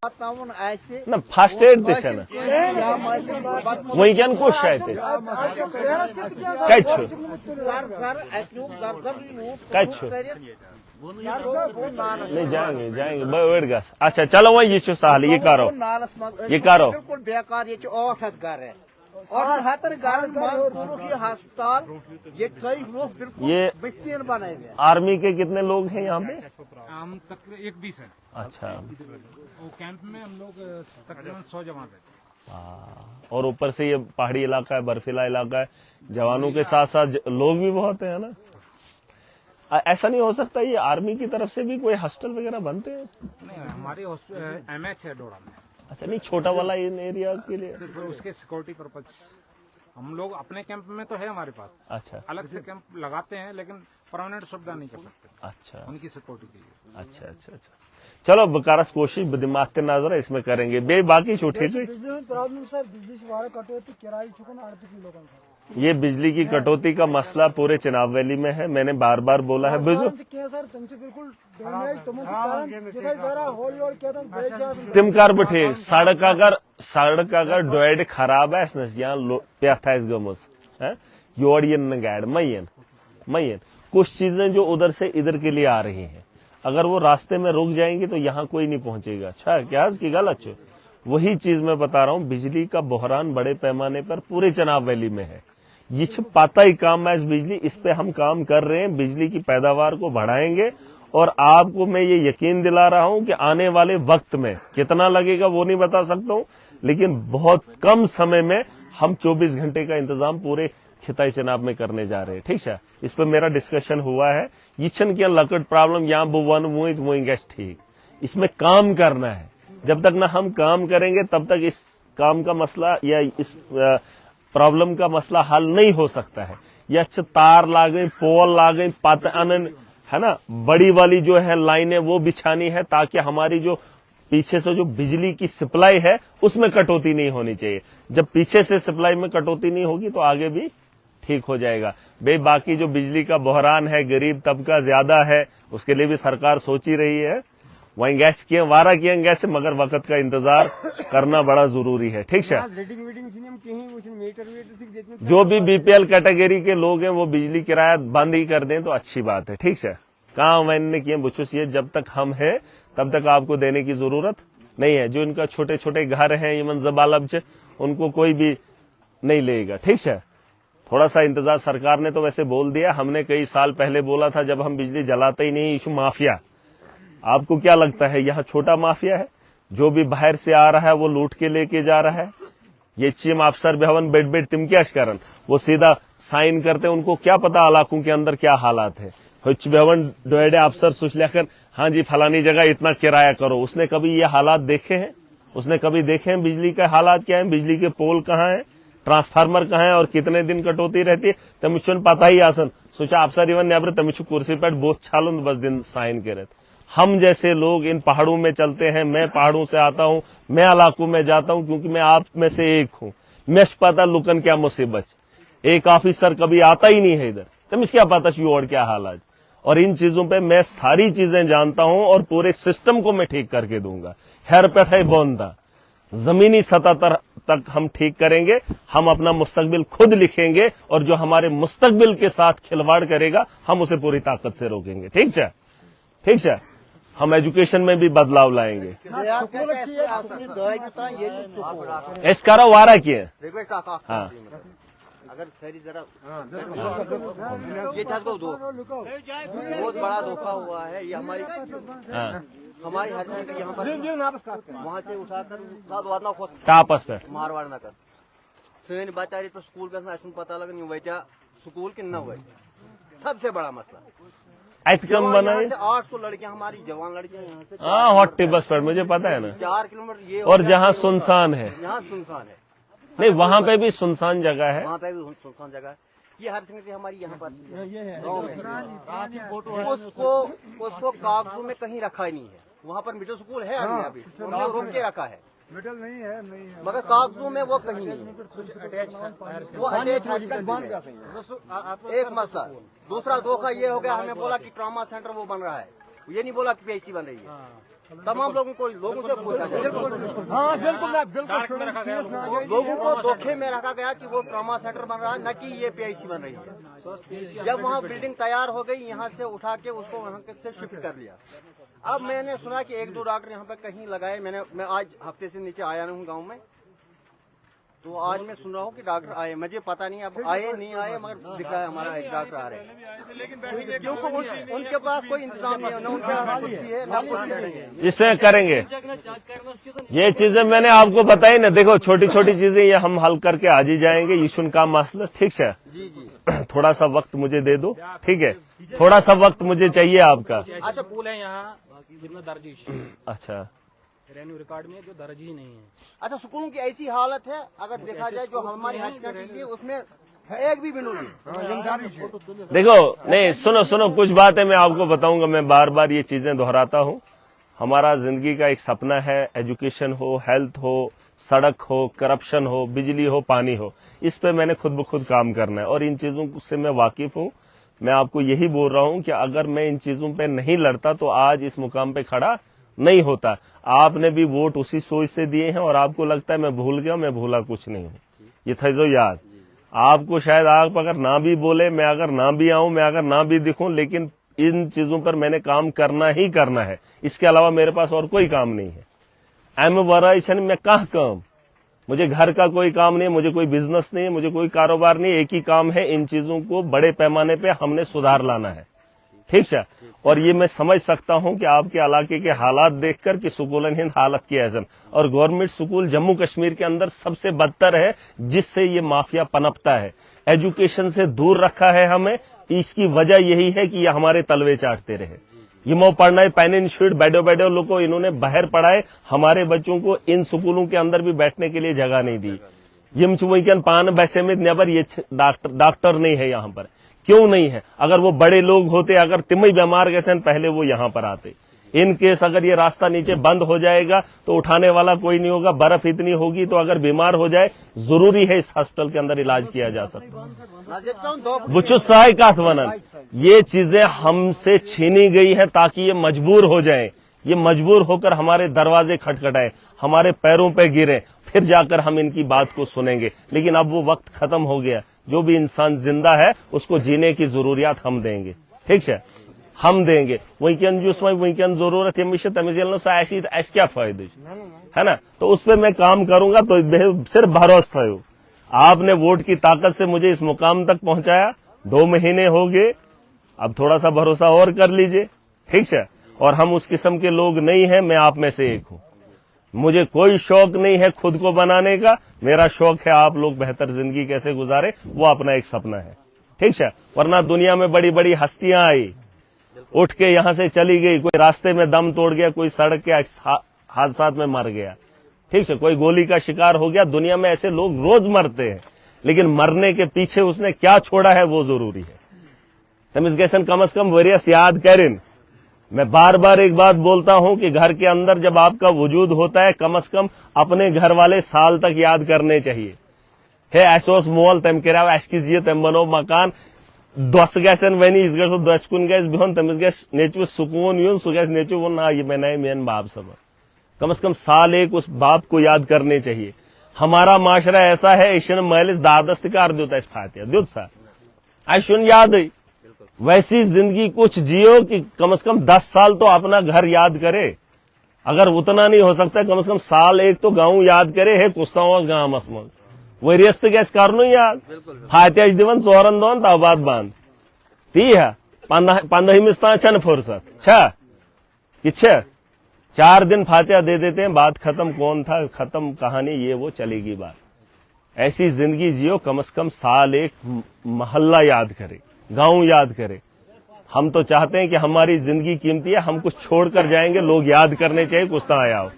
ना fast add दिशा ना वही क्या कुछ शायद नहीं जाएंगे जाएंगे बैठ गया। अच्छा चलो वही ये सहल ये करो ये करो बिल्कुल बेकार ये 8 घर है और हर घर अस्पताल ये बिस्किन बनाए हुए। आर्मी के कितने लोग हैं यहाँ पे? हम तकरीबन 120 है। अच्छा वो कैंप में हम लोग तकरीबन 100 जवान रहते हैं। और ऊपर से ये पहाड़ी इलाका है, बर्फीला इलाका है, जवानों के साथ साथ लोग भी बहुत हैं ना। ऐसा नहीं हो सकता ये आर्मी की तरफ से भी कोई हॉस्टल वगैरह बनते हैं? नहीं हमारी MH है डोडा में। अच्छा नहीं छोटा वाला इन एरियाज के लिए तो उसके सिक्योरिटी पर्पज हम लोग अपने कैंप में तो है हमारे पास। अच्छा अलग से कैंप लगाते हैं लेकिन परमानेंट सुविधा नहीं कर सकते। अच्छा उनकी सिक्योरिटी के लिए। अच्छा अच्छा अच्छा चलो बकारस कोशिश दिमाग के नजर इसमें करेंगे बे बाकी छूटे थे प्रॉब्लम सर बिजली से कटौती किराए चुकन ये बिजली की कटौती का मसला पूरे चिनाब वैली में है। मैंने बार बार बोला है बिजू तिम कर बठे सड़क अगर डोड खराब है पेथ गमुज योर ये गाड़ मयन कुछ चीजें जो उधर से इधर के लिए आ रही हैं अगर वो रास्ते में रुक जाएंगी तो यहाँ कोई नहीं पहुंचेगा। अच्छा क्या की गलत वही चीज मैं बता रहा हूँ बिजली का बहरान बड़े पैमाने पर पूरे चिनाब वैली में है। ये पता ही काम है इस बिजली इस पे हम काम कर रहे हैं बिजली की पैदावार को बढ़ाएंगे और आपको मैं ये यकीन दिला रहा हूं कि आने वाले वक्त में कितना लगेगा वो नहीं बता सकता हूं लेकिन बहुत कम समय में हम 24 घंटे का इंतजाम पूरे खिताई चिनाब में करने जा रहे हैं। ठीक है इस पे मेरा डिस्कशन हुआ है। ये क्या लकड़ प्रॉब्लम यहाँ बुवन वही गैस ठीक इसमें काम करना है। जब तक ना हम काम करेंगे तब तक इस काम का मसला या इस प्रॉब्लम का मसला हल नहीं हो सकता है। ये अच्छे तार लागे पोल लागे है ना बड़ी वाली जो है लाइनें वो बिछानी है ताकि हमारी जो पीछे से जो बिजली की सप्लाई है उसमें कटौती नहीं होनी चाहिए। जब पीछे से सप्लाई में कटौती नहीं होगी तो आगे भी ठीक हो जाएगा। बाकी जो बिजली का बहरान है गरीब तबका ज्यादा है उसके लिए भी सरकार सोच ही रही है। वहीं गैस किए वारा किए गैस मगर वक्त का इंतजार करना बड़ा जरूरी है। ठीक है जो भी BPL कैटेगरी के लोग हैं वो बिजली किराया बंद ही कर दें तो अच्छी बात है। ठीक है कहा मैंने किए बुछुस ये जब तक हम है तब तक आपको देने की जरूरत नहीं है। जो इनका छोटे छोटे घर हैं इवन जबालब उनको कोई भी नहीं लेगा। ठीक है थोड़ा सा इंतजार सरकार ने तो वैसे बोल दिया। हमने कई साल पहले बोला था जब हम बिजली जलाते ही नहीं इशू माफिया। आपको क्या लगता है यहाँ छोटा माफिया है? जो भी बाहर से आ रहा है वो लूट के लेके जा रहा है। ये चीम अफसर भवन बेड तिम क्या करन वो सीधा साइन करते उनको क्या पता इलाकों के अंदर क्या हालात है। भवन डोएडे अफसर सोच लेकर हाँ जी फलानी जगह इतना किराया करो। उसने कभी ये हालात देखे हैं? उसने कभी देखे हैं बिजली के हालात क्या है? बिजली के पोल कहाँ है, ट्रांसफार्मर कहाँ है और कितने दिन कटौती रहती है तमिशन पता ही आसन सोचा अफसर इवन ने तमिश कुर्सी पर बोझ छालून बस दिन साइन करे। हम जैसे लोग इन पहाड़ों में चलते हैं। मैं पहाड़ों से आता हूँ मैं इलाकों में जाता हूँ क्योंकि मैं आप में से एक हूँ। मैं पता लुकन क्या मुसीबत एक ऑफिसर कभी आता ही नहीं है इधर तमिश क्या पता और क्या हालात और इन चीजों पे मैं सारी चीजें जानता हूं और पूरे सिस्टम को मैं ठीक करके दूंगा। हेर पे बोंदा जमीनी सतह तक हम ठीक करेंगे। हम अपना मुस्तकबिल खुद लिखेंगे और जो हमारे मुस्तकबिल के साथ खिलवाड़ करेगा हम उसे पूरी ताकत से रोकेंगे। ठीक है हम एजुकेशन में भी बदलाव लाएंगे। इस करा वारा किए हाँ अगर सही जरा ये था तो बहुत बड़ा धोखा हुआ है। ये हमारी हर यहाँ पर वहाँ से उठाकर टापस पे मारवाड़ नकर सन बचा तो स्कूल का पता लगन वजह स्कूल कि न वजह सबसे बड़ा मसला कम बनाए 800 लड़कियां हमारी जवान लड़कियां यहाँ से हाँ हॉट टिबस पर मुझे पता है ना 4 किलोमीटर ये और जहाँ सुनसान है यहाँ सुनसान है नहीं वहाँ पे भी सुनसान जगह है। वहाँ पे भी सुनसान जगह है। ये हर संगति हमारी यहाँ पर उसको कागजों में कहीं रखा ही नहीं है। वहाँ पर मिडिल स्कूल है अभी हमने रोक के रखा है मिडिल नहीं है मगर कागजों में वो कहीं नहीं है। वो अटैच एक मसला। दूसरा धोखा ये हो गया हमें बोला कि ट्रॉमा सेंटर वो बन रहा है। ये नहीं बोला कि PHC बन रही है। तमाम लोगों से पूछा जाए। हाँ बिल्कुल लोगों को धोखे में रखा गया कि वो ट्रॉमा सेंटर बन रहा है, न कि ये PIC बन रही है। जब वहाँ बिल्डिंग तैयार हो गई, यहाँ से उठा के उसको वहाँ से शिफ्ट कर लिया। अब मैंने सुना कि 1-2 डॉक्टर यहाँ पे कहीं लगाए। मैं आज हफ्ते से नीचे आया हूँ गाँव में, तो आज मैं सुन रहा हूँ कि डॉक्टर आए। मुझे पता नहीं अब आए नहीं आए, मगर दिख रहा है हमारा एक डॉक्टर आ रहे हैं, क्योंकि उनके पास कोई इंतजाम नहीं है, न उनके पास कुर्सी है न कुर्सी। इससे करेंगे ये चीजें मैंने आपको बताई ना। देखो छोटी छोटी चीजें ये हम हल करके आज ही जाएंगे। यीशुन का मसला ठीक है। जी जी, थोड़ा सा वक्त मुझे दे दो, ठीक है? थोड़ा सा वक्त मुझे चाहिए आपका। अच्छा स्कूल है यहाँ जितना दर्ज अच्छा, रेवेन्यू रिकॉर्ड में जो दर्ज ही नहीं है। अच्छा स्कूलों की ऐसी हालत है, अगर देखा जाए जो हमारी हायर सेकेंडरी है उसमें एक भी बिंदु नहीं। देखो नहीं, सुनो कुछ बातें मैं आपको बताऊंगा। मैं बार बार ये चीजें दोहराता हूँ। हमारा जिंदगी का एक सपना है, एजुकेशन हो, हेल्थ हो, सड़क हो, करप्शन हो, बिजली हो, पानी हो। इस पे मैंने खुद ब खुद काम करना है और इन चीजों से मैं वाकिफ हूँ। मैं आपको यही बोल रहा हूँ कि अगर मैं इन चीजों पे नहीं लड़ता तो आज इस मुकाम पे खड़ा नहीं होता। आपने भी वोट उसी सोच से दिए हैं और आपको लगता है मैं भूल गया, मैं भूला कुछ नहीं हूँ। ये था जो याद आपको, शायद आप अगर ना भी बोले, मैं अगर ना भी आऊं, मैं अगर ना भी दिखूं, लेकिन इन चीजों पर मैंने काम करना ही करना है। इसके अलावा मेरे पास और कोई काम नहीं है। एम वराइशन में कहाँ काम, मुझे घर का कोई काम नहीं, मुझे कोई बिजनेस नहीं, मुझे कोई कारोबार नहीं। एक ही काम है, इन चीजों को बड़े पैमाने पे हमने सुधार लाना है, ठीक है? और ये मैं समझ सकता हूं कि आपके इलाके के हालात देखकर कि सुकूलन हिंद हालत की ऐसा, और गवर्नमेंट स्कूल जम्मू कश्मीर के अंदर सबसे बदतर है, जिससे ये माफिया पनपता है। एजुकेशन से दूर रखा है हमें। इसकी वजह यही है कि ये हमारे तलवे चाटते रहे। ये मो पढ़ना है पैन इंस्टीट्यूट बैडो लोग को इन्होंने बाहर पढ़ाए, हमारे बच्चों को इन स्कूलों के अंदर भी बैठने के लिए जगह नहीं दी। यम वही पान बैसे में नेबर ये डॉक्टर नहीं है यहाँ पर। क्यों नहीं है? अगर वो बड़े लोग होते, अगर तिमई बीमार गए पहले वो यहाँ पर आते। इन केस अगर ये रास्ता नीचे बंद हो जाएगा तो उठाने वाला कोई नहीं होगा। बर्फ इतनी होगी तो अगर बीमार हो जाए, जरूरी है इस हॉस्पिटल के अंदर इलाज किया जा सकता। बुचु सहाय का वनन, ये चीजें हमसे छीनी गई है ताकि ये मजबूर हो जाए, ये मजबूर होकर हमारे दरवाजे खटखटाए, हमारे पैरों पे गिरे, फिर जाकर हम इनकी बात को सुनेंगे। लेकिन अब वो वक्त खत्म हो गया। जो भी इंसान जिंदा है उसको जीने की जरूरियात हम देंगे, ठीक है? हम देंगे। वंकन वंकन जरूरत है तमिस क्या फायदे है ना? तो उस पर मैं काम करूंगा। तो सिर्फ भरोसा हो, आपने वोट की ताकत से मुझे इस मुकाम तक पहुंचाया। 2 महीने हो गए, अब थोड़ा सा भरोसा और कर लीजिए, ठीक है? और हम उस किस्म के लोग नहीं हैं, मैं आप में से एक हूं। मुझे कोई शौक नहीं है खुद को बनाने का। मेरा शौक है आप लोग बेहतर जिंदगी कैसे गुजारे, वो अपना एक सपना है, ठीक है? वरना दुनिया में बड़ी बड़ी हस्तियां आई, उठ के यहां से चली गई। कोई रास्ते में दम तोड़ गया, कोई सड़क के हादसात में मर गया, ठीक है? कोई गोली का शिकार हो गया। दुनिया में ऐसे लोग रोज मरते हैं, लेकिन मरने के पीछे उसने क्या छोड़ा है वो जरूरी है। तमिस गैसन कम से कम वरियस याद करें। मैं बार बार एक बात बोलता हूं कि घर के अंदर जब आपका वजूद होता है, कम से कम अपने घर वाले साल तक याद करने चाहिए। है ऐसोस मोल तम कराव कीजिए, तम बनो मकान 10 गैसन वनी इस गैस 10 कुन गैस बिहन तमिस गैस नेचु सुकून यून सु गैस नेचु वो ना ये मैं नहीं मेन बाप सब। कम से कम साल एक उस बाप को याद करने चाहिए। हमारा माशरा ऐसा है, ईशन महलिस दादस्तकार देता है फातिया दुत सा आशुन याद है। वैसी जिंदगी कुछ जियो कि कम से कम 10 साल तो अपना घर याद करे। अगर उतना नहीं हो सकता, कम से कम साल एक तो गांव याद करे है कुस्ताओं गांव मसमन वरियस्त गैस करनो याद फातिया दिवन 4 दोन तबाद बांध ती है 15 छन फुर्सत कि 4 दिन फातिया दे देते हैं, बात खत्म। कौन था, खत्म कहानी, ये वो चलेगी बात। ऐसी जिंदगी जियो, कम से कम साल एक मोहल्ला याद करे, गांव याद करे। हम तो चाहते हैं कि हमारी जिंदगी कीमती है, हम कुछ छोड़कर जाएंगे, लोग याद करने चाहिए कुछ तो आया हो,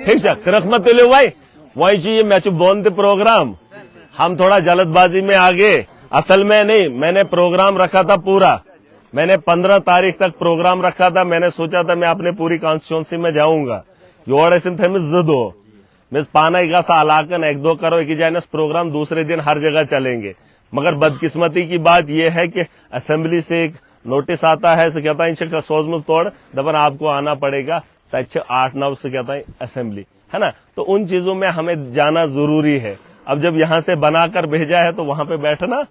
ठीक है? रखमत ले भाई वही चाहिए। मैच बोलते प्रोग्राम हम थोड़ा जल्दबाजी में आगे, असल में नहीं। मैंने प्रोग्राम रखा था पूरा, मैंने 15 तारीख तक प्रोग्राम रखा था। मैंने सोचा था मैं अपने पूरी कॉन्स्टिट्यूंसी में जाऊंगा। मिस पाना इगासा अलाकन 1-2 करो एक जाने प्रोग्राम, दूसरे दिन हर जगह चलेंगे। मगर बदकिस्मती की बात यह है कि असेंबली से एक नोटिस आता है, कहता है सोजमुज तोड़ दबन आपको आना पड़ेगा तक 8-9 से कहता है असेंबली, है ना। तो उन चीजों में हमें जाना जरूरी है। अब जब यहाँ से बनाकर भेजा है तो वहां पे बैठना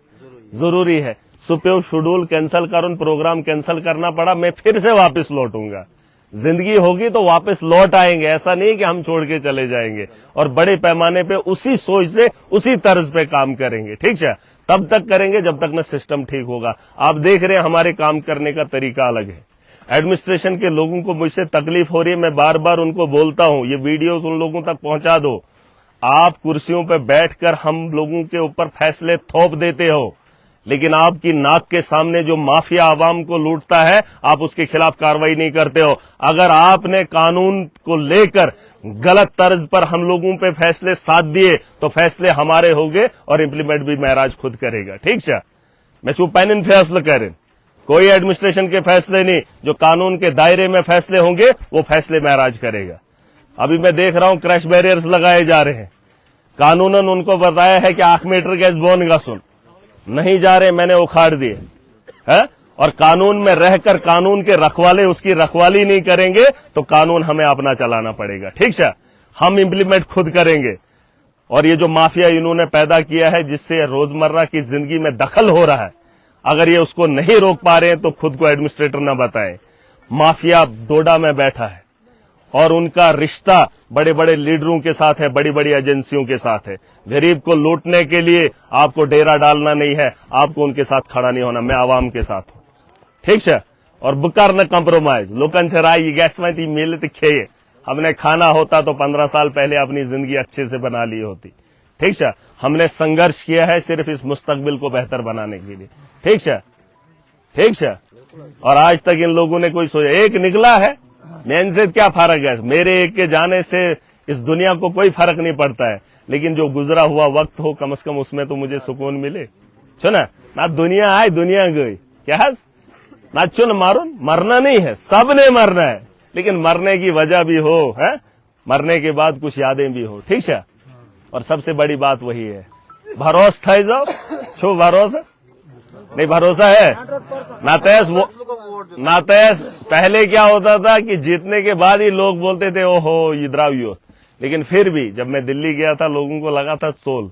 जरूरी है। सुप्यो शेड्यूल कैंसिल करूं, प्रोग्राम कैंसिल करना पड़ा, मैं फिर से वापस लौटूंगा। जिंदगी होगी तो वापस लौट आएंगे, ऐसा नहीं कि हम छोड़ के चले जाएंगे। और बड़े पैमाने पे उसी सोच से उसी तर्ज पे काम करेंगे, ठीक है। तब तक करेंगे जब तक न सिस्टम ठीक होगा। आप देख रहे हैं हमारे काम करने का तरीका अलग है। एडमिनिस्ट्रेशन के लोगों को मुझसे तकलीफ हो रही है, मैं बार बार उनको बोलता हूं ये वीडियोस उन लोगों तक पहुंचा दो। आप कुर्सियों पर बैठकर हम लोगों के ऊपर फैसले थोप देते हो, लेकिन आपकी नाक के सामने जो माफिया आवाम को लूटता है आप उसके खिलाफ कार्रवाई नहीं करते हो। अगर आपने कानून को लेकर गलत तर्ज पर हम लोगों पे फैसले साथ दिए तो फैसले हमारे होंगे और इम्प्लीमेंट भी महराज खुद करेगा, ठीक है। मैं चुप पैन फैसला करें, कोई एडमिनिस्ट्रेशन के फैसले नहीं, जो कानून के दायरे में फैसले होंगे वो फैसले महराज करेगा। अभी मैं देख रहा हूं क्रैश बैरियर्स लगाए जा रहे हैं, कानूनन उनको बताया है कि 8 मीटर गैस बोन का सुन नहीं जा रहे, मैंने उखाड़ दिए है। और कानून में रहकर कानून के रखवाले उसकी रखवाली नहीं करेंगे तो कानून हमें अपना चलाना पड़ेगा, ठीक है। हम इम्प्लीमेंट खुद करेंगे। और ये जो माफिया इन्होंने पैदा किया है जिससे रोजमर्रा की जिंदगी में दखल हो रहा है, अगर ये उसको नहीं रोक पा रहे हैं तो खुद को एडमिनिस्ट्रेटर ना बताएं। माफिया डोडा में बैठा है और उनका रिश्ता बड़े बड़े लीडरों के साथ है, बड़ी बड़ी एजेंसियों के साथ है। गरीब को लूटने के लिए आपको डेरा डालना नहीं है, आपको उनके साथ खड़ा नहीं होना। मैं आवाम के साथ हूं, ठीक है। और बुकार न कॉम्प्रोमाइज लोकन से राय गैस में मिलत खे, हमने खाना होता तो 15 साल पहले अपनी जिंदगी अच्छे से बना ली होती, ठीक है। हमने संघर्ष किया है सिर्फ इस मुस्तकबिल को बेहतर बनाने के लिए, ठीक है, ठीक है। और आज तक इन लोगों ने कोई सोचा, एक निकला है मेन से क्या फर्क है, मेरे एक के जाने से इस दुनिया को कोई फर्क नहीं पड़ता है, लेकिन जो गुजरा हुआ वक्त हो कम से कम उसमें तो मुझे सुकून मिले। सुना ना, दुनिया आए दुनिया गई, क्या ना चुन मारून, मरना नहीं है, सबने मरना है, लेकिन मरने की वजह भी हो, है मरने के बाद कुछ यादें भी हो, ठीक है। और सबसे बड़ी बात वही है, भरोसा था जाओ छो भरोसा नहीं, भरोसा है नातेस। पहले क्या होता था कि जीतने के बाद ही लोग बोलते थे ओहो इधरावियो, लेकिन फिर भी जब मैं दिल्ली गया था लोगों को लगा था सोल,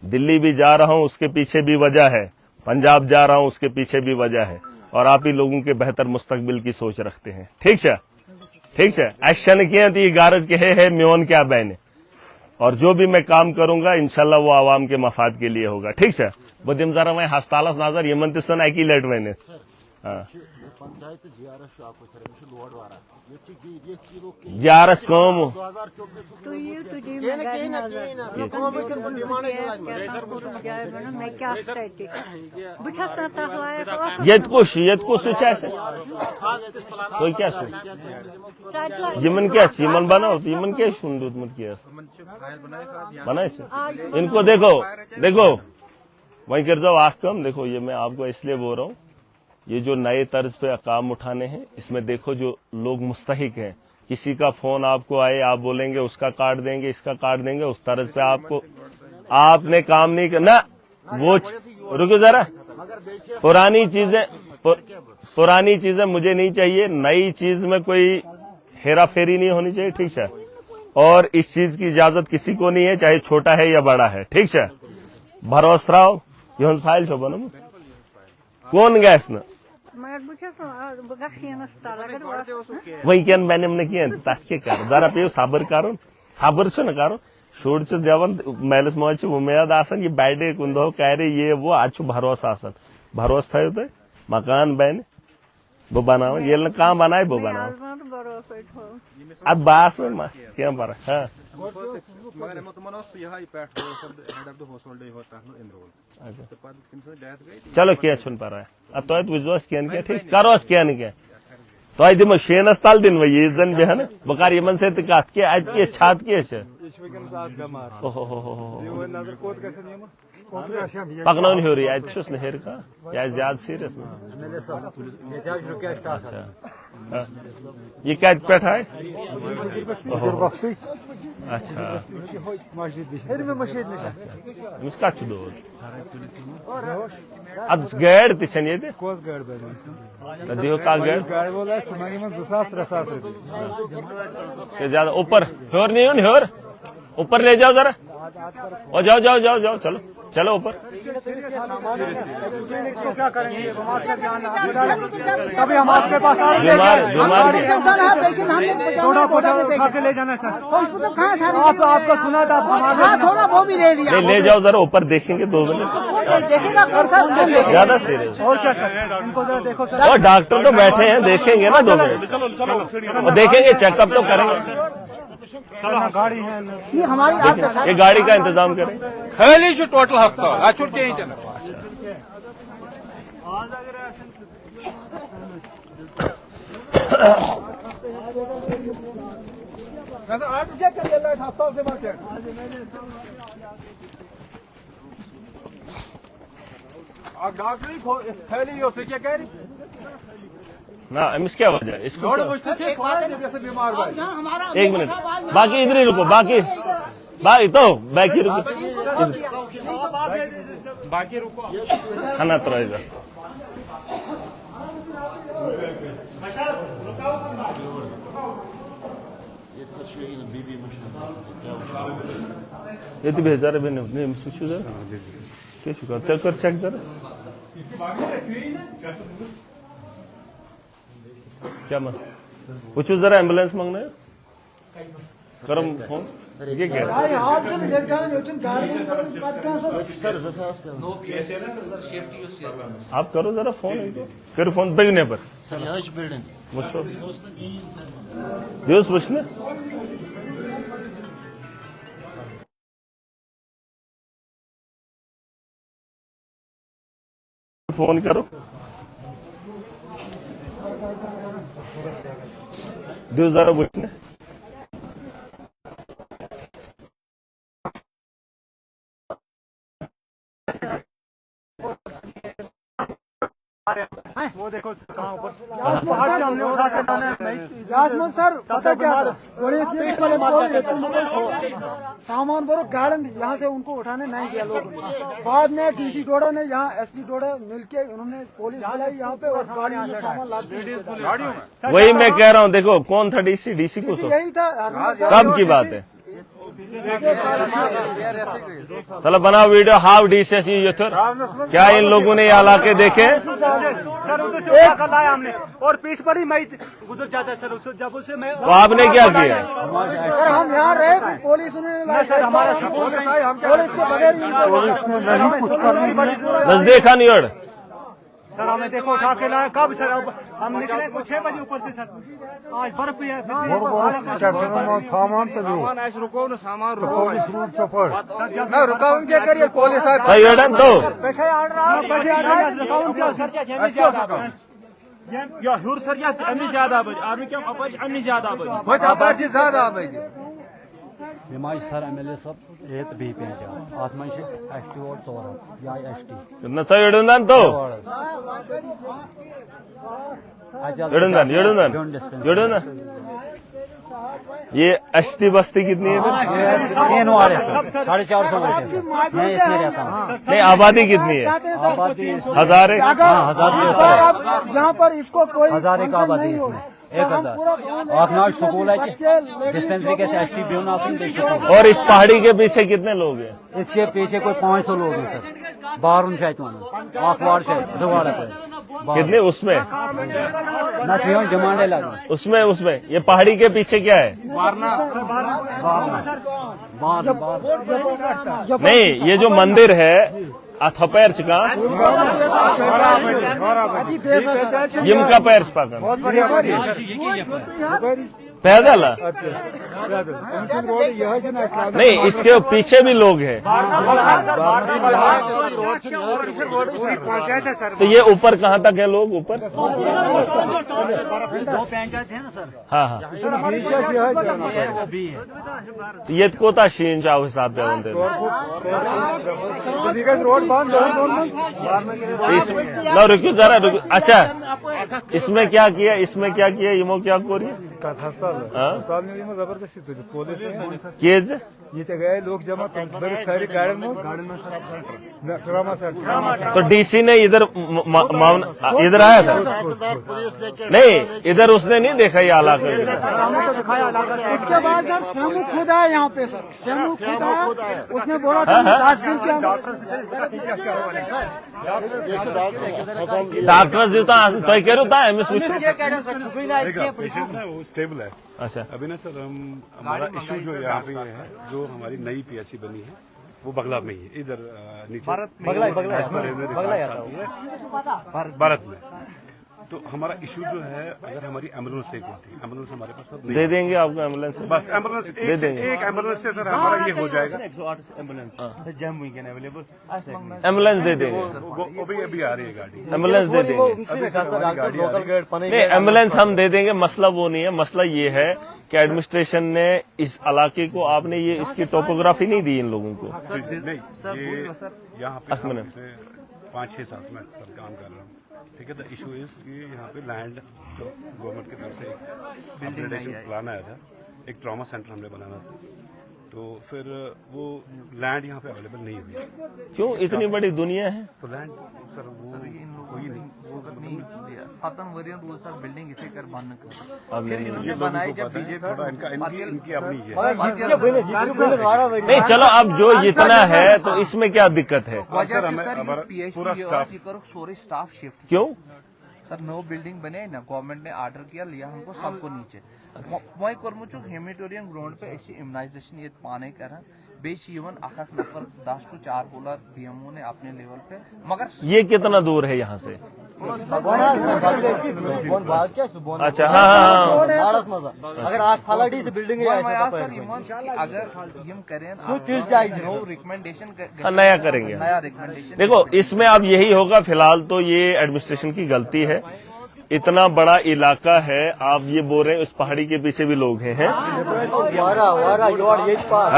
दिल्ली भी जा रहा हूं उसके पीछे भी वजह है, पंजाब जा रहा हूं उसके पीछे भी वजह है, और आप ही लोगों के बेहतर मुस्तकबिल की सोच रखते हैं, ठीक है, ठीक है। एक्शन किए थी गारज के है म्योन क्या बहने, और जो भी मैं काम करूंगा इंशाल्लाह वो आवाम के मफाद के लिए होगा, ठीक है। बदिम जरा मैं हस्तालस नजर यमन तन अकी लट वन जारस कम ये तो क्या यमन क्या यमन बनाओ तो यमन क्या शुन क्या बनाए इनको देखो देखो वहीं कर जाओ आख कम। देखो ये मैं आपको इसलिए बोल रहा हूँ, ये जो नए तर्ज पे काम उठाने हैं इसमें देखो जो लोग मुस्तहिक हैं, किसी का फोन आपको आए आप बोलेंगे उसका काट देंगे इसका काट देंगे, उस तर्ज पे आपको आपने काम नहीं करना। वो रुको जरा, पुरानी चीजें मुझे नहीं चाहिए, नई चीज में कोई हेरा फेरी नहीं होनी चाहिए, ठीक है। और इस चीज की इजाजत किसी को नहीं है, चाहे छोटा है या बड़ा है, ठीक है। भरोसराव ये फाइल छो बनो कौन गैस न वही क्या मैंने हमने किया कर जरा पे सबर कर सबर न कर शुर जवान मेलस मज उम्मीद आसान ये बैडे कुन दो करे ये वो आज भरोसा आसान भरोसा थो तुम मकान बन बह बना ये कह बनाए बह बना अब बास में क्या फर्क हाँ चलो क्या पारा तुह वुजोस कैन क्या ठीक करोस कैन क्या तुह दिमो शेनस तल दिन ये जन बेहन बह कर इन सत कत क्या अत छत क्या पकन हूर अत हेर कह यह ज्यादा सीरियस अच्छा ये कत पे आए अच्छा मस्जिद अमिस कत दोद अद गाड़ तन ये कोस गाड़ दियो का गाड़ गाड़ बोला सुनाई में 2,000-3,000 ज्यादा ऊपर हर नहीं हर ऊपर ले जाओ जरा और जाओ जाओ जाओ जाओ चलो चलो ऊपर इसको क्या करेंगे तभी हम आपके पास आ बीमार बीमार थोड़ा उठा के ले जाना सर आपका सुना था थोड़ा वो भी ले लिया ले जाओ जरा ऊपर देखेंगे 2 मिनट ज्यादा सीरियस और क्या सर इनको जरा देखो सर और डॉक्टर तो बैठे हैं देखेंगे ना 2 मिनट और देखेंगे चेकअप तो करेंगे गाड़ी है ये हमारी ये गाड़ी का इंतजाम करें खाली जो टोटल हफ्ता छुट्टी डॉक्टर फैली क्या कह रही ना अमिस क्या वजह है इसको बीमार एक मिनट बाकी इधर ही रुको बाकी तो बाकी रुको खाना तो इधर ये तो भेजा रहे मैंने सोचू जरा क्या शुक्र चेक कर चेक जरा क्या मत पूछो जरा एम्बुलेंस मांगना है करम फोन ये क्या आप करो जरा फोन करो फोन बिगने पर मुझको दिवस बचने फोन करो दिवस जरा बचने वो देखो कहाँ ऊपर हमने उठा के यासमन सर पता क्या सामान बरो गार्डन यहाँ से उनको उठाने नहीं दिया लोगों ने बाद में डीसी डोडा ने यहाँ एसपी डोडा मिलके उन्होंने पुलिस बुलाई यहाँ पे और गाड़ी में सामान लाद वही मैं कह रहा हूँ देखो कौन था डीसी डीसी को यही था कब की बात है चलो बनाओ वीडियो हाउ डीसी यूथर क्या इन लोगों ने ये इलाके देखे सर उधर लाया हमने और पीठ पर ही मैं गुजर जाता है सर जब उसे मैं तो आपने क्या किया सर हम यहाँ रहे पुलिस ने सर हमारा पुलिस के बगैर नजदीक खानियोड़ सर हमें देखो उठा के लाया कब सर अब हम निकले कुछ 6 बजे ऊपर से सर आज बर्फ भी है सामान तो रुको ना सामान रुको मैं रुका क्या करिए पुलिस सही ऑर्डर दो या हुर सर या अमी ज्यादा आर्मी क्या अपच अमी ज्यादा निमाज सर एमएलए सब एत भी पेंच आत मन एसटी वोट 4 या एसटी कितना सही ऑर्डर दो ऑर्डर ये एसटी बस्ती कितनी है 450 मैं इसमें रहता हूँ नहीं आबादी कितनी है आबादी हजार है यहाँ पर इसको कोई 1000 का आबादी इसमें 1000 आखनाज स्कूल है डिस्पेंसरी के एसटी ब्यूना और इस पहाड़ी के पीछे कितने लोग हैं इसके पीछे कोई 500 लोग हैं सर बारून शायद आखवाड़ से जुगाड़ा पे कितने उसमें नसियों जमाने लगे उसमें उसमें ये पहाड़ी के पीछे क्या है नहीं ये जो मंदिर है अथपैर का जिम का पैर पाकर पैदल नहीं इसके पीछे भी लोग हैं तो ये ऊपर कहाँ तक है लोग ऊपर हाँ हाँ ये कोता शीन चाहो हिसाब पे बनते रुको जरा रुको अच्छा इसमें क्या किया ये क्या किया अस्पताल में जबरदस्ती तुझे पुलिस केज ये गए लोग जमा सारी गाड़ी में ट्रामा सेंटर तो डीसी ने इधर मामला इधर आया था नहीं, इधर उसने नहीं देखा ये इलाका। उसके बाद सर सेमू खुद आया यहाँ पे, सर सेमू खुद आया, उसने बोला था 10 दिन के अंदर डॉक्टर जी तो कह रहा था पेशेंट है वो स्टेबल है। अच्छा, अभी ना सर हमारा इशू जो यहाँ पे है, जो हमारी नई पीएचसी बनी है वो बगला में ही है, इधर नीचे भारत में। तो हमारा इशू जो है, अगर हमारी एम्बुलेंस एक होती, एम्बुलेंस हमारे पास सब दे देंगे आपको एम्बुलेंस, बस एम्बुलेंस दे देंगे। एक एम्बुलेंस से सर हमारा ये हो जाएगा। एम्बुलेंस दे देंगे, वो भी अभी आ रही है गाड़ी, एम्बुलेंस दे देंगे। नहीं, एम्बुलेंस हम दे देंगे, मसला वो नहीं है। मसला ये है कि एडमिनिस्ट्रेशन ने इस इलाके को, आपने ये इसकी टोपोग्राफी नहीं दी इन लोगों को। नहीं, यहाँ पे 5-6 साल से मैं सर काम कर रहा हूँ, ठीक है। द इशू इज कि यहाँ पे लैंड जो गवर्नमेंट की तरफ से एक अपग्रेडेशन प्लान आया था, एक ट्रॉमा सेंटर हमने बनाना था, तो फिर वो लैंड यहाँ पे अवेलेबल नहीं हुई। क्यों, इतनी बड़ी दुनिया है तो लैंड सर वो कोई नहीं, बिल्डिंग इथे कर बंद अब ये बनाई जब थोड़ा इनकी अपनी है। नहीं, चलो अब जो इतना है तो इसमें क्या दिक्कत है? पूरा स्टाफ स्टाफ शिफ्ट क्यों? सर नो बिल्डिंग बने ना, गवर्नमेंट ने ऑर्डर किया, लिया हमको सबको नीचे वही कर्मचुक हेमिटोरियन ग्राउंड पे ऐसी इम्यूनाइजेशन ये पाने कर बेन नफर 10 to 4 बोला बीएमओ ने अपने लेवल पे, मगर ये कितना दूर है यहाँ से? अच्छा, हाँ, अगर आग फालाडी से बिल्डिंग अगर हम करें नो रिकमेंडेशन नया करेंगे, नया रिकमेंडेशन। देखो इसमें अब यही होगा। फिलहाल तो ये एडमिनिस्ट्रेशन की गलती है, इतना बड़ा इलाका है, आप ये बोल रहे हैं इस पहाड़ी के पीछे भी लोग हैं, है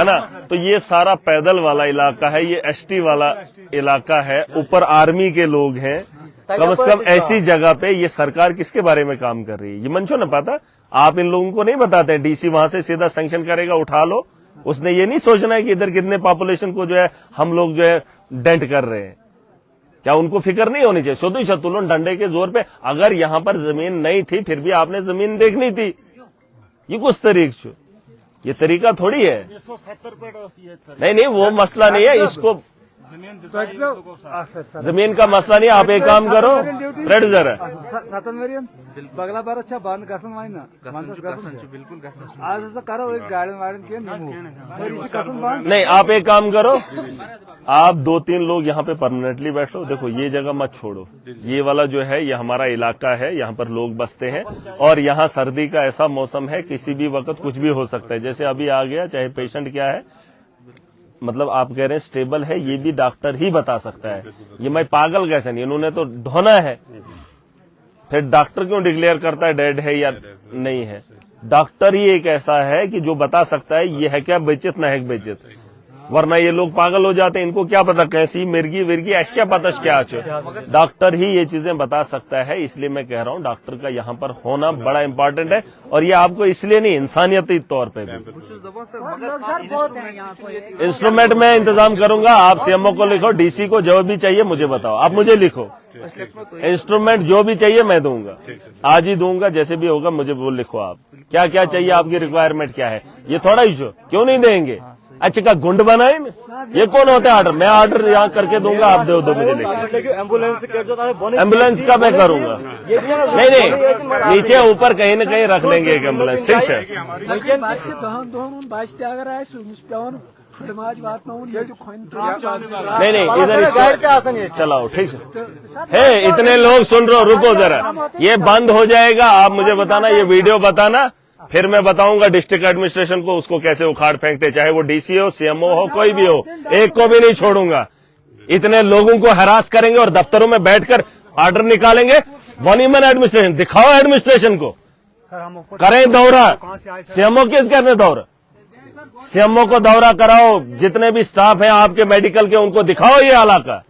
ना? तो ये सारा पैदल वाला इलाका है, ये एसटी वाला इलाका है, ऊपर आर्मी के लोग हैं। कम से कम ऐसी जगह पे ये सरकार किसके बारे में काम कर रही है, ये मंचो न पता। आप इन लोगों को नहीं बताते, डीसी वहां से सीधा सैंक्शन करेगा, उठा लो। उसने ये नहीं सोचना है कि इधर कितने पॉपुलेशन को जो है हम लोग जो है डेंट कर रहे हैं। क्या उनको फिक्र नहीं होनी चाहिए? सोतो शतुलन डंडे के जोर पे, अगर यहाँ पर जमीन नहीं थी फिर भी आपने जमीन देखनी थी। ये कुछ तरीका, ये तरीका थोड़ी है। नहीं, वो मसला नहीं है, इसको जमीन का मसला नहीं। आप एक काम करो, रेड जरा बगला बार अच्छा बंद गसन वाइन बिल्कुल आज करो गार्डन वार्डन के नहीं। आप एक काम करो, आप 2-3 लोग यहाँ पे परमानेंटली बैठो। देखो ये जगह मत छोड़ो, ये वाला जो है ये हमारा इलाका है, यहाँ पर लोग बसते हैं और यहाँ सर्दी का ऐसा मौसम है, किसी भी वक्त कुछ भी हो सकता है। जैसे अभी आ गया, चाहे पेशेंट क्या है, मतलब आप कह रहे हैं स्टेबल है, ये भी डॉक्टर ही बता सकता है। ये मैं पागल कैसे नहीं, इन्होंने तो ढोना है। फिर डॉक्टर क्यों डिक्लेयर करता है डेड है या नहीं है? डॉक्टर ही एक ऐसा है कि जो बता सकता है ये है क्या बेचित ना है बेचित, वरना ये लोग पागल हो जाते हैं। इनको क्या पता कैसी मिर्गी विर्गी ऐसे क्या पता क्या है। डॉक्टर ही ये चीजें बता सकता है। इसलिए मैं कह रहा हूँ डॉक्टर का यहाँ पर होना बड़ा इंपॉर्टेंट है, और ये आपको इसलिए नहीं, इंसानियती तौर पे भी। इंस्ट्रूमेंट में इंतजाम करूंगा, आप सीएमओ को लिखो, डीसी को जो भी चाहिए मुझे बताओ, आप मुझे लिखो। इंस्ट्रूमेंट जो भी चाहिए मैं दूंगा, आज ही दूंगा, जैसे भी होगा मुझे वो लिखो। आप क्या क्या चाहिए, आपकी रिक्वायरमेंट क्या है, ये थोड़ा इशू क्यों नहीं देंगे? अच्छा का गुंड बनाए में, ये कौन होता है ऑर्डर? मैं ऑर्डर यहाँ करके दूंगा, आप दो मुझे लेके। एम्बुलेंस का मैं करूंगा, नहीं नीचे ऊपर कहीं न कहीं रख लेंगे एक एम्बुलेंस, ठीक है। नहीं इधर चलाओ, ठीक है। इतने लोग सुन रहे हो, रुको जरा, ये बंद हो जाएगा। आप मुझे बताना, ये वीडियो बताना, फिर मैं बताऊंगा डिस्ट्रिक्ट एडमिनिस्ट्रेशन को उसको कैसे उखाड़ फेंकते, चाहे वो डीसी हो, सीएमओ हो, कोई भी हो, एक को भी नहीं छोड़ूंगा। इतने लोगों को हरास करेंगे और दफ्तरों में बैठकर ऑर्डर निकालेंगे। वॉनीमन एडमिनिस्ट्रेशन दिखाओ, एडमिनिस्ट्रेशन को करें दौरा। सीएमओ किस करने दौरा? सीएमओ को दौरा कराओ, जितने भी स्टाफ हैं आपके मेडिकल के उनको दिखाओ ये इलाका।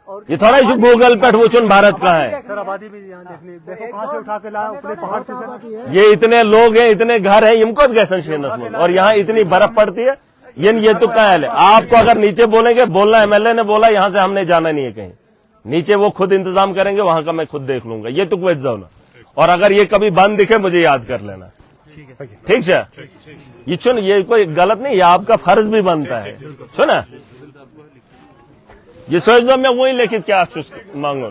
और ये थोड़ा इशू गूगल पे वो भारत का है। सर आबादी भी यहाँ देखने देखो कहाँ से उठा के लाया ऊपरी पहाड़ से सर। ये इतने लोग हैं, इतने घर हैं, इनको कैसे शेनस और यहाँ इतनी बर्फ पड़ती है। ये तो क्या है, आपको अगर नीचे बोलेंगे, बोलना एमएलए ने बोला यहाँ से हमने जाना नहीं है कहीं, नीचे वो खुद इंतजाम करेंगे, वहां का मैं खुद देख लूंगा। ये तो कुछ जाओ ना, और अगर ये कभी बंद दिखे मुझे याद कर लेना, ठीक है? ये सुन, ये कोई गलत नहीं, ये आपका फर्ज भी बनता है। सुना, ये सोच दो मैं वही लेके क्या मांगो,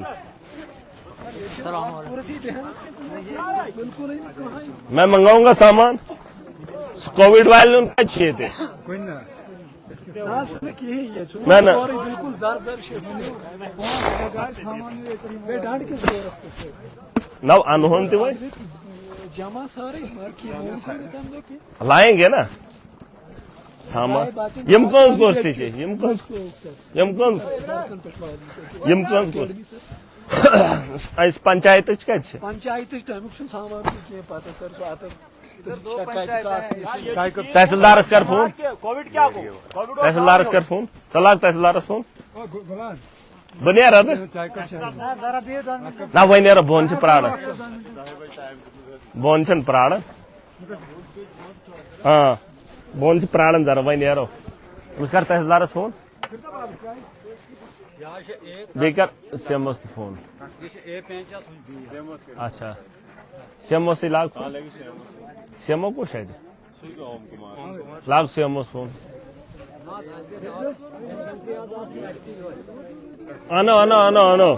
मैं मंगाऊंगा सामान। कोविड वाले उनका अच्छे थे, मैं ना बिल्कुल नव अनहोन थे वही जमा सारे लाएंगे ना सामान। यम कौन कोशिश है, यम कौन पंचायत पंचायत तहसीलदार कर फोन, तहसीलदार कर फोन, चला तहसीलदार फोन बनिया ना वही नहीं बोन से प्राण बोन छन प्राण, हाँ बोन से प्राण जरा वही नहीं उसका तहसीलदार फोन बेकर सेमस फोन। अच्छा सेमो से लाग सेमो को शायद लाग सेमो फोन आनो आनो आनो आनो